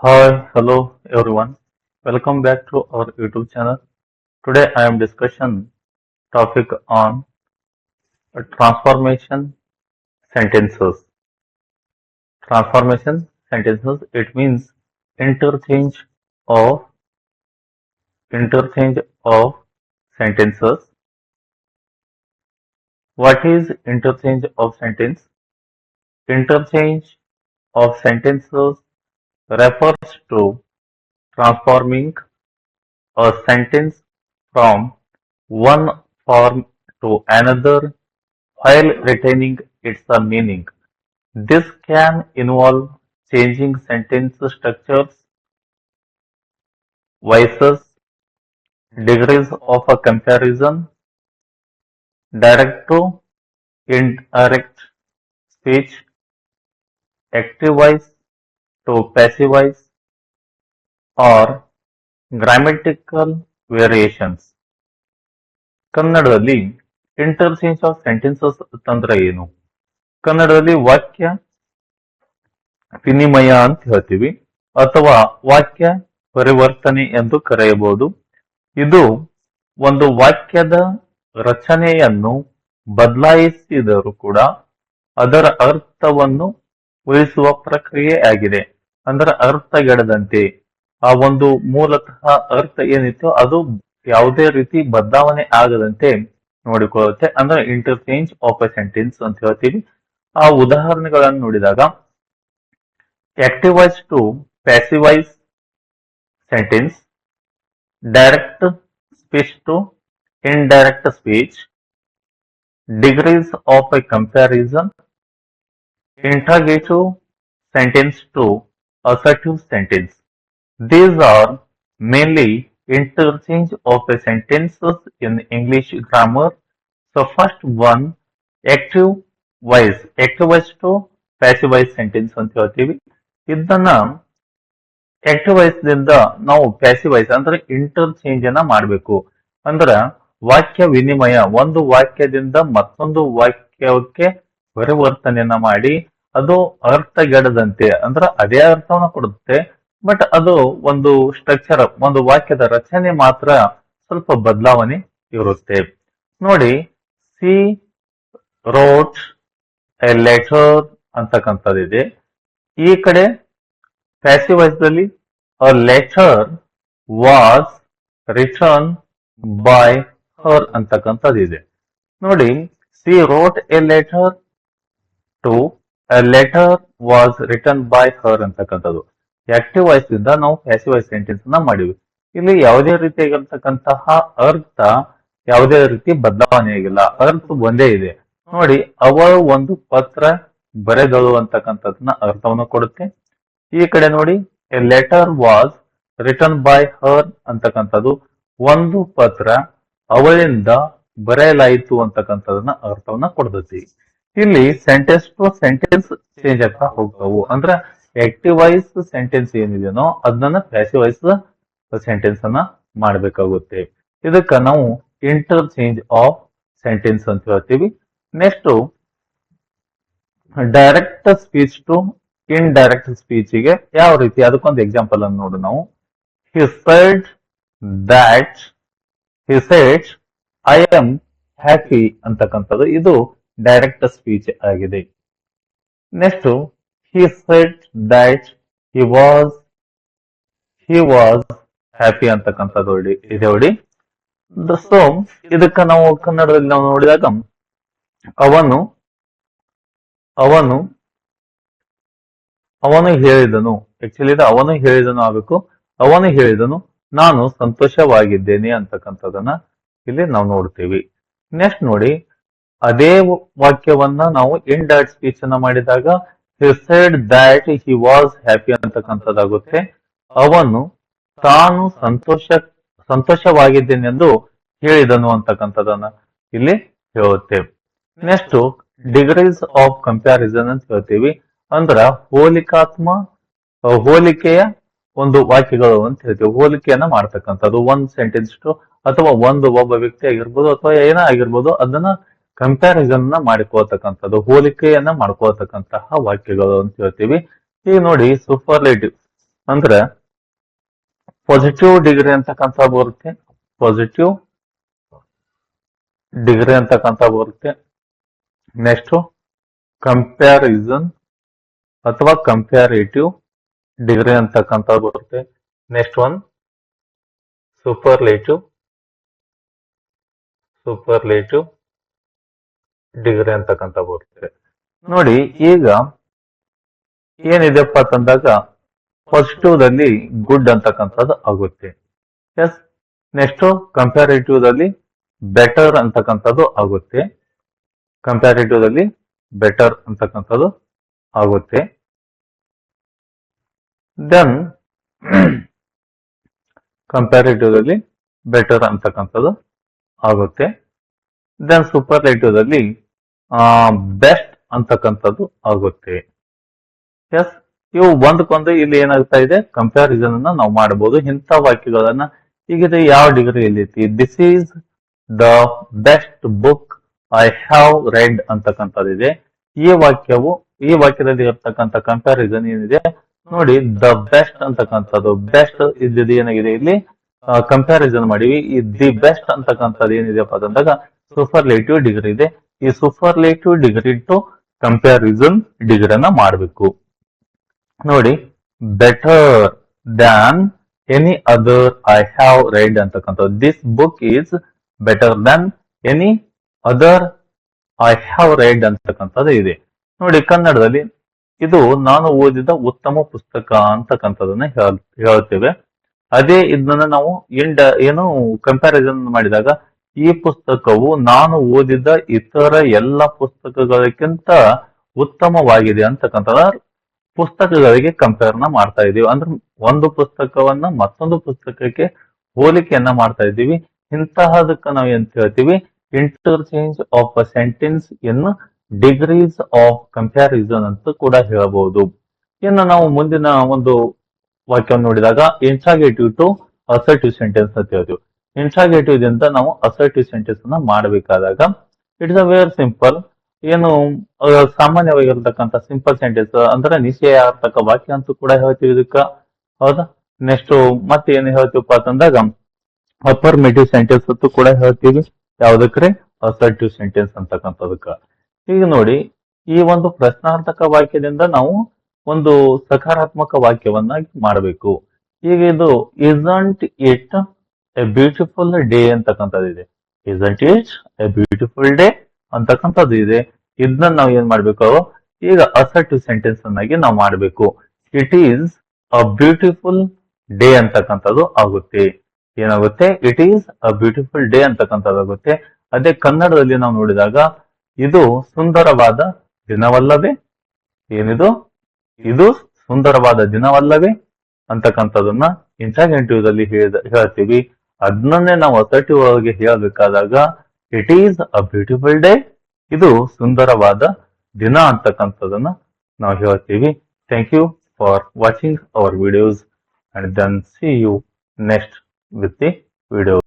Hi, hello everyone. Welcome back to our YouTube channel. Today I am discussion topic on transformation sentences. Transformation sentences. It means interchange of interchange of sentences. What is interchange of sentence? Interchange of sentences refers to transforming a sentence from one form to another while retaining its meaning. This can involve changing sentence structures, voices, degrees of a comparison, direct to indirect speech, active voice to passive voice, or grammatical variations. ಕನ್ನಡದಲ್ಲಿ interchange of sentences ಅಂತಂದ್ರೆ ಏನು? ಕನ್ನಡದಲ್ಲಿ ವಾಕ್ಯ ವಿನಿಮಯ ಅಂತ ಹೇಳ್ತೀವಿ ಅಥವಾ ವಾಕ್ಯ ಪರಿವರ್ತನೆ ಎಂದು ಕರೆಯಬಹುದು. ಇದು ಒಂದು ವಾಕ್ಯದ ರಚನೆಯನ್ನು ಬದಲಾಯಿಸಿದರೂ ಕೂಡ ಅದರ ಅರ್ಥವನ್ನು ಉಳಿಸುವ ಪ್ರಕ್ರಿಯೆ ಆಗಿದೆ. ಅಂದ್ರೆ ಅರ್ಥಗೆಡದಂತೆ ಆ ಒಂದು ಮೂಲತಃ ಅರ್ಥ ಏನಿತ್ತು ಅದು ಯಾವುದೇ ರೀತಿ ಬದಲಾವಣೆ ಆಗದಂತೆ ನೋಡಿಕೊಳ್ಳುತ್ತೆ. ಅಂದ್ರೆ ಇಂಟರ್ಚೇಂಜ್ ಆಫ್ ಎ ಸೆಂಟೆನ್ಸ್ ಅಂತ ಹೇಳ್ತೀವಿ. ಆ ಉದಾಹರಣೆಗಳನ್ನು ನೋಡಿದಾಗ active voice to passive voice sentence, direct speech to indirect speech, degrees of a comparison, interrogative sentence to assertive sentence. These are mainly interchange of a sentences in English grammar. So first one, active voice to passive voice sentence ಅಂತ ಹೇಳ್ತೀವಿ. ಇದನ್ನ active voice ದಿಂದ ನಾವು passive voice ಅಂದ್ರೆ interchange ಅನ್ನ ಮಾಡಬೇಕು. ಅಂದ್ರ ವಾಕ್ಯ ವಿನಿಮಯ, ಒಂದು ವಾಕ್ಯದಿಂದ ಮತ್ತೊಂದು ವಾಕ್ಯಕ್ಕೆ ಪರಿವರ್ತನೆಯನ್ನ ಮಾಡಿ ಅದು ಅರ್ಥಗೆಡದಂತೆ ಅಂದ್ರೆ ಅದೇ ಅರ್ಥವನ್ನ ಕೊಡುತ್ತೆ. ಬಟ್ ಅದು ಒಂದು ಸ್ಟ್ರಕ್ಚರ್, ಒಂದು ವಾಕ್ಯದ ರಚನೆ ಮಾತ್ರ ಸ್ವಲ್ಪ ಬದಲಾವಣೆ ಇರುತ್ತೆ. ನೋಡಿ, ಸಿ ರೋಟ್ ಎ ಲೆಟರ್ ಅಂತಕ್ಕಂಥದ್ದಿದೆ. ಈ ಕಡೆ ಪ್ಯಾಸಿವ್ ವಾಯ್ಸ್ದಲ್ಲಿ a letter was written by her ಅಂತಕ್ಕಂಥದ್ದಿದೆ. ನೋಡಿ, she wrote a letter to a letter was written by her ಅಂತಕ್ಕಂಥದ್ದು. ಆಕ್ಟಿವ್ ವಾಯ್ಸ್ ಇಂದ ನಾವು ಪ್ಯಾಸಿವ್ ವಾಯ್ಸ್ ಸೆಂಟೆನ್ಸ್ ಅನ್ನ ಮಾಡಿವಿ. ಇಲ್ಲಿ ಯಾವುದೇ ರೀತಿಯಾಗಿರ್ತಕ್ಕಂತಹ ಅರ್ಥ ಯಾವುದೇ ರೀತಿ ಬದಲಾವಣೆ ಆಗಿಲ್ಲ, ಅರ್ಥ ಒಂದೇ ಇದೆ. ನೋಡಿ, ಅವಳು ಒಂದು ಪತ್ರ ಬರೆದಳು ಅಂತಕ್ಕಂಥದನ್ನ ಅರ್ಥವನ್ನು ಕೊಡುತ್ತೆ. ಈ ಕಡೆ ನೋಡಿ, A letter was written by her ಅಂತಕ್ಕಂಥದ್ದು ಒಂದು ಪತ್ರ ಅವಳಿಂದ ಬರೆಯಲಾಯಿತು ಅಂತಕ್ಕಂಥದನ್ನ ಅರ್ಥವನ್ನ ಕೊಡ್ತೈತಿ. ಇಲ್ಲಿ ಸೆಂಟೆನ್ಸ್ ಟು ಸೆಂಟೆನ್ಸ್ ಚೇಂಜ್ ಆಗ್ತಾ ಹೋಗ್ತಾವು. ಅಂದ್ರೆ ಆಕ್ಟಿವ್ ವಾಯ್ಸ್ ಸೆಂಟೆನ್ಸ್ ಏನಿದೆನೋ ಅದನ್ನ ಪ್ಯಾಸಿವ್ ವಾಯ್ಸ್ ಸೆಂಟೆನ್ಸ್ ಅನ್ನ ಮಾಡ್ಬೇಕಾಗುತ್ತೆ. ಇದಕ್ಕ ನಾವು ಇಂಟರ್ಚೇಂಜ್ ಆಫ್ ಸೆಂಟೆನ್ಸ್ ಅಂತ ಹೇಳ್ತೀವಿ. Next direct speech to indirect speech ಗೆ ಯಾವ ರೀತಿ, ಅದಕ್ಕೊಂದು ಎಕ್ಸಾಂಪಲ್ ಅನ್ನು ನೋಡು ನಾವು. he said I am happy ಅಂತಕ್ಕಂಥದ್ದು ಇದು ಡೈರೆಕ್ಟ್ ಸ್ಪೀಚ್ ಆಗಿದೆ. Next he said that he was happy ಅಂತಕ್ಕಂಥದ್ದು ಇದೆ ನೋಡಿ. ಸೊ ಇದಕ್ಕ ನಾವು ಕನ್ನಡದಲ್ಲಿ ನಾವು ನೋಡಿದಾಗ ಅವನು ಹೇಳಿದನು, ಆಕ್ಚುಲಿ ಇದು ಅವನು ಹೇಳಿದನು ಆಗಬೇಕು. ಅವನು ಹೇಳಿದನು ನಾನು ಸಂತೋಷವಾಗಿದ್ದೇನೆ ಅಂತಕ್ಕಂಥದನ್ನ ಇಲ್ಲಿ ನಾವು ನೋಡ್ತೀವಿ. ನೆಕ್ಸ್ಟ್ ನೋಡಿ, ಅದೇ ವಾಕ್ಯವನ್ನ ನಾವು ಇಂಡೈರೆಕ್ಟ್ ಸ್ಪೀಚ್ ಅನ್ನ ಮಾಡಿದಾಗ he said that he was happy ಅಂತಕ್ಕಂಥದ್ದಾಗುತ್ತೆ. ಅವನು ತಾನು ಸಂತೋಷವಾಗಿದ್ದೇನೆಂದು ಹೇಳಿದನು ಅಂತಕ್ಕಂಥದನ್ನ ಇಲ್ಲಿ ಹೇಳುತ್ತೆ. ನೆಕ್ಸ್ಟ್ ಡಿಗ್ರೀಸ್ ಆಫ್ ಕಂಪ್ಯಾರಿಸನ್ ಅಂತ ಹೇಳ್ತೀವಿ. ಅಂದ್ರ ಹೋಲಿಕೆಯ ಒಂದು ವಾಕ್ಯಗಳು ಅಂತ ಹೇಳ್ತೀವಿ. ಹೋಲಿಕೆಯನ್ನ ಮಾಡ್ತಕ್ಕಂಥದ್ದು ಒಂದ್ ಸೆಂಟೆನ್ಸ್ ಅಥವಾ ಒಬ್ಬ ವ್ಯಕ್ತಿ ಆಗಿರ್ಬೋದು ಅಥವಾ ಏನೇ ಆಗಿರ್ಬೋದು ಅದನ್ನ ಕಂಪ್ಯಾರಿಸನ್ ನ ಮಾಡಿಕೊಳ್ತಕ್ಕಂಥದ್ದು, ಹೋಲಿಕೆಯನ್ನ ಮಾಡ್ಕೊಳ್ತಕ್ಕಂತಹ ವಾಕ್ಯಗಳು ಅಂತ ಹೇಳ್ತೀವಿ. ಈಗ ನೋಡಿ, ಸೂಪರ್ಲೇಟಿವ್ ಅಂದ್ರೆ ಪಾಸಿಟಿವ್ ಡಿಗ್ರಿ ಅಂತಕ್ಕಂಥ ಬರುತ್ತೆ, ಪಾಸಿಟಿವ್ ಡಿಗ್ರಿ ಅಂತಕ್ಕಂಥ ಬರುತ್ತೆ. ನೆಕ್ಸ್ಟ್ ಕಂಪ್ಯಾರಿಸನ್ ಅಥವಾ ಕಂಪ್ಯಾರೇಟಿವ್ ಡಿಗ್ರಿ ಅಂತಕ್ಕಂಥ ಬರುತ್ತೆ. ನೆಕ್ಸ್ಟ್ ಒನ್ ಸೂಪರ್ಲೇಟಿವ್ ಡಿಗ್ರಿ ಅಂತಕ್ಕಂಥ ಬರುತ್ತೆ. ನೋಡಿ ಈಗ ಏನಿದೆಪ್ಪ ಅಂತಂದಾಗ ಪಾಸಿಟಿವ್ ದಲ್ಲಿ ಗುಡ್ ಅಂತಕ್ಕಂಥದ್ದು ಆಗುತ್ತೆ. ಎಸ್. ನೆಕ್ಸ್ಟ್ ಕಂಪ್ಯಾರೇಟಿವ್ ದಲ್ಲಿ ಬೆಟರ್ ಅಂತಕ್ಕಂಥದ್ದು ಆಗುತ್ತೆ. ಕಂಪ್ಯಾರೇಟಿವ್ ದಲ್ಲಿ ಬೆಟರ್ ಅಂತಕ್ಕಂಥದ್ದು ಆಗುತ್ತೆ. ದೆನ್ ಕಂಪ್ಯಾರೇಟಿವ್ ದಲ್ಲಿ ಬೆಟರ್ ಅಂತಕ್ಕಂಥದ್ದು ಆಗುತ್ತೆ. ದೆನ್ ಸೂಪರ್ಲೇಟಿವ್ ದಲ್ಲಿ ಬೆಸ್ಟ್ ಅಂತಕ್ಕಂಥದ್ದು ಆಗುತ್ತೆ. ಎಸ್. ಇವು ಒಂದಕ್ಕೊಂದು ಇಲ್ಲಿ ಏನಾಗ್ತಾ ಇದೆ, ಕಂಪ್ಯಾರಿಸನ್ ಅನ್ನ ನಾವು ಮಾಡಬಹುದು ಇಂಥ ವಾಕ್ಯಗಳನ್ನ. ಈಗ ಇದು ಯಾವ ಡಿಗ್ರಿಯಲ್ಲಿ ಐತಿ? This is the best book I have read ಅಂತಕ್ಕಂಥದ್ದಿದೆ. ಈ ವಾಕ್ಯದಲ್ಲಿ ಇರ್ತಕ್ಕಂಥ ಕಂಪ್ಯಾರಿಸನ್ ಏನಿದೆ ನೋಡಿ, ದ ಬೆಸ್ಟ್ ಅಂತಕ್ಕಂಥದ್ದು ಬೆಸ್ಟ್ ಇದ್ದಿದ್ದು ಏನಾಗಿದೆ ಇಲ್ಲಿ ಕಂಪ್ಯಾರಿಸನ್ ಮಾಡಿವಿ. ಈ ದಿ ಬೆಸ್ಟ್ ಅಂತಕ್ಕಂಥದ್ದು ಏನಿದೆಪ್ಪ ಅಂತಂದಾಗ ಸೂಪರ್ಲೇಟಿವ್ ಡಿಗ್ರಿ ಇದೆ. ಈ ಸೂಪರ್ಲೇಟಿವ್ ಡಿಗ್ರಿ ಟು ಕಂಪ್ಯಾರಿಸನ್ ಡಿಗ್ರಿನ ಮಾಡಬೇಕು. ನೋಡಿ, better than any other I have read ಅಂತಕ್ಕಂಥದ್ದು. This book is better than any other I have read ಅಂತಕ್ಕಂಥದ್ದು ಇದೆ. ನೋಡಿ, ಕನ್ನಡದಲ್ಲಿ ಇದು ನಾನು ಓದಿದ ಉತ್ತಮ ಪುಸ್ತಕ ಅಂತಕ್ಕಂಥದನ್ನ ಹೇಳ್ತೇವೆ. ಅದೇ ಇದನ್ನ ನಾವು ಏನು ಕಂಪ್ಯಾರಿಸನ್ ಮಾಡಿದಾಗ ಈ ಪುಸ್ತಕವು ನಾನು ಓದಿದ ಇತರ ಎಲ್ಲ ಪುಸ್ತಕಗಳಕ್ಕಿಂತ ಉತ್ತಮವಾಗಿದೆ ಅಂತಕ್ಕಂಥದ ಪುಸ್ತಕಗಳಿಗೆ ಕಂಪೇರ್ನ ಮಾಡ್ತಾ ಇದೀವಿ. ಅಂದ್ರೆ ಒಂದು ಪುಸ್ತಕವನ್ನ ಮತ್ತೊಂದು ಪುಸ್ತಕಕ್ಕೆ ಹೋಲಿಕೆಯನ್ನ ಮಾಡ್ತಾ ಇದ್ದೀವಿ. ಇಂತಹದಕ್ಕ ನಾವು ಎಂತ ಹೇಳ್ತೀವಿ? Interchange of a sentence in degrees of comparison ಅಂತ ಕೂಡ ಹೇಳಬಹುದು. ಇನ್ನು ನಾವು ಮುಂದಿನ ಒಂದು ವಾಕ್ಯವನ್ನು ನೋಡಿದಾಗ ಇಂಟ್ರಾಗೇಟಿವ್ ಟು ಅಸರ್ಟಿವ್ ಸೆಂಟೆನ್ಸ್ ಅಂತ ಹೇಳ್ತೀವಿ. ಇಂಟ್ರಾಗೇಟಿವ್ ದಿಂದ ನಾವು ಅಸರ್ಟಿವ್ ಸೆಂಟೆನ್ಸ್ ಅನ್ನ ಮಾಡಬೇಕಾದಾಗ ಇಟ್ಸ್ ಅ ವೆರಿ ಸಿಂಪಲ್. ಏನು ಸಾಮಾನ್ಯವಾಗಿರ್ತಕ್ಕಂಥ ಸಿಂಪಲ್ ಸೆಂಟೆನ್ಸ್ ಅಂದ್ರೆ ನಿಶ್ಚಯಾರ್ಥಕ ವಾಕ್ಯ ಅಂತೂ ಕೂಡ ಹೇಳ್ತೀವಿ ಇದಕ್ಕ, ಹೌದಾ? ನೆಕ್ಸ್ಟ್ ಮತ್ತೆ ಏನ್ ಹೇಳ್ತೀವಪ್ಪ ಅಂತಂದಾಗ ಅಫರ್ಮೇಟಿವ್ ಸೆಂಟೆನ್ಸ್ ಅಂತೂ ಕೂಡ ಹೇಳ್ತೀವಿ. ಯಾವ್ದಕ್ರೆ? ಅಸರ್ಟಿವ್ ಸೆಂಟೆನ್ಸ್ ಅಂತಕ್ಕಂಥದಕ್ಕ. ಈಗ ನೋಡಿ, ಈ ಒಂದು ಪ್ರಶ್ನಾರ್ಥಕ ವಾಕ್ಯದಿಂದ ನಾವು ಒಂದು ಸಕಾರಾತ್ಮಕ ವಾಕ್ಯವನ್ನಾಗಿ ಮಾಡಬೇಕು. ಈಗ ಇದು isn't it A beautiful day ಅಂತಕ್ಕಂಥದ್ದು ಇದೆ. Isn't it A beautiful day ಅಂತಕ್ಕಂಥದ್ದು ಇದೆ. ಇದನ್ನ ನಾವು ಏನ್ ಮಾಡ್ಬೇಕು? ಈಗ ಅಸರ್ಟಿವ್ ಸೆಂಟೆನ್ಸ್ ಅನ್ನಾಗಿ ನಾವು ಮಾಡಬೇಕು. It is a beautiful day ಅಂತಕ್ಕಂಥದ್ದು ಆಗುತ್ತೆ. ಏನಾಗುತ್ತೆ? It is a beautiful day ಅಂತಕ್ಕಂಥದ್ದು ಆಗುತ್ತೆ. ಅದೇ ಕನ್ನಡದಲ್ಲಿ ನಾವು ನೋಡಿದಾಗ ಇದು ಸುಂದರವಾದ ದಿನವಲ್ಲವೇ? ಏನಿದು? ಇದು ಸುಂದರವಾದ ದಿನವಲ್ಲವೇ ಅಂತಕ್ಕಂಥದನ್ನ ಇಂಟ್ರಾಗೇಟಿವ್ ದಲ್ಲಿ ಹೇಳ್ತೀವಿ. ಅದನ್ನೇ ನಾವು ಅಸರ್ಟಿವ್ ಒಳಗೆ ಹೇಳಬೇಕಾದಾಗ it is a beautiful day, ಇದು ಸುಂದರವಾದ ದಿನ ಅಂತಕ್ಕಂಥದನ್ನ ನಾವು ಹೇಳ್ತೀವಿ. Thank you for watching our videos and then see you next with the video.